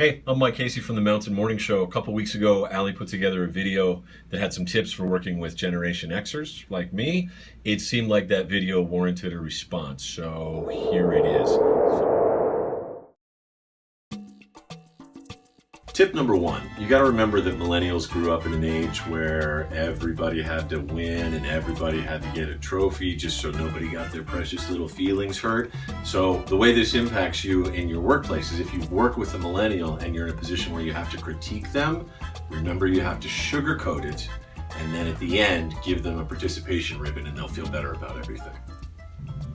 Hey, I'm Mike Casey from the Mountain Morning Show. A couple weeks ago, Allie put together a video that had some tips for working with Generation Xers like me. It seemed like that video warranted a response, so here it is. Tip number one, you got to remember that millennials grew up in an age where everybody had to win and everybody had to get a trophy just so nobody got their precious little feelings hurt. So the way this impacts you in your workplace is if you work with a millennial and you're in a position where you have to critique them, remember you have to sugarcoat it, and then at the end give them a participation ribbon and they'll feel better about everything.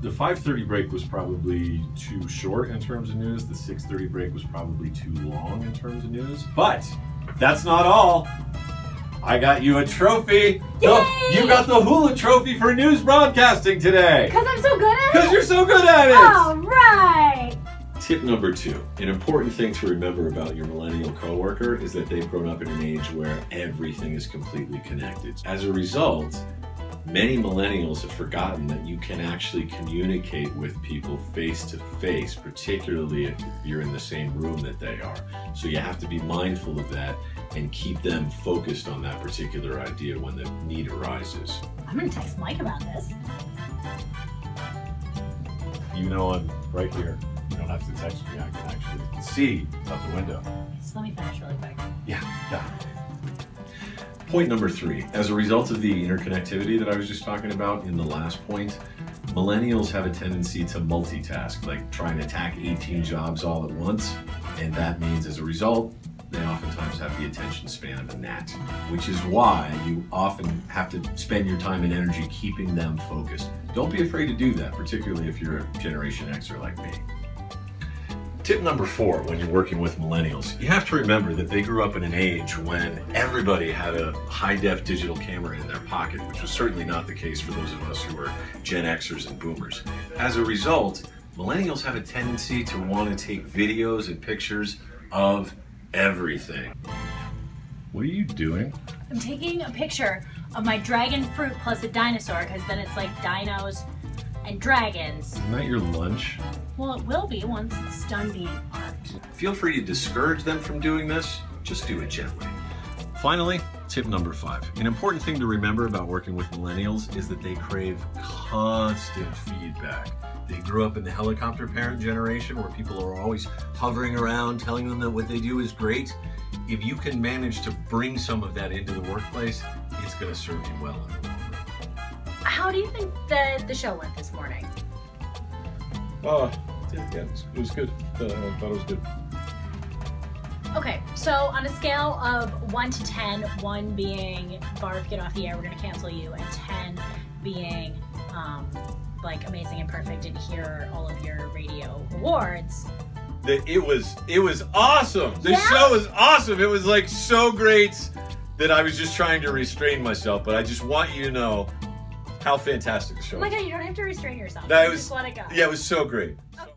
The 5:30 break was probably too short in terms of news. The 6:30 break was probably too long in terms of news. But that's not all. I got you a trophy. Yay! You got the Hula Trophy for news broadcasting today. Because I'm so good at it? Because you're so good at it. All right. Tip number two, an important thing to remember about your millennial coworker is that they've grown up in an age where everything is completely connected. As a result, many millennials have forgotten that you can actually communicate with people face to face, particularly if you're in the same room that they are. So you have to be mindful of that and keep them focused on that particular idea when the need arises. I'm going to text Mike about this. You know I'm right here. You don't have to text me. I can actually see out the window. Just let me finish really quick. Yeah. Point number three, as a result of the interconnectivity that I was just talking about in the last point, millennials have a tendency to multitask, like try and attack 18 jobs all at once. And that means as a result, they oftentimes have the attention span of a gnat, which is why you often have to spend your time and energy keeping them focused. Don't be afraid to do that, particularly if you're a Generation Xer like me. Tip number four, when you're working with millennials, you have to remember that they grew up in an age when everybody had a high-def digital camera in their pocket, which was certainly not the case for those of us who were Gen Xers and Boomers. As a result, millennials have a tendency to want to take videos and pictures of everything. What are you doing? I'm taking a picture of my dragon fruit plus a dinosaur, because then it's like dinos and dragons. Isn't that your lunch? Well, it will be once it's done being art. Feel free to discourage them from doing this. Just do it gently. Finally, tip number five. An important thing to remember about working with millennials is that they crave constant feedback. They grew up in the helicopter parent generation where people are always hovering around telling them that what they do is great. If you can manage to bring some of that into the workplace, it's going to serve you well in the long run. How do you think that the show went this morning? Yeah, it was good. I thought it was good. Okay, so on a scale of 1 to 10, 1 being Barf, get off the air, we're going to cancel you, and 10 being like amazing and perfect and hear all of your radio awards. It was awesome. The Yeah? show was awesome. It was like so great that I was just trying to restrain myself, but I just want you to know how fantastic the show Oh my was. god, you don't have to restrain yourself. That You was- just let it go. Yeah, it was so great. Okay.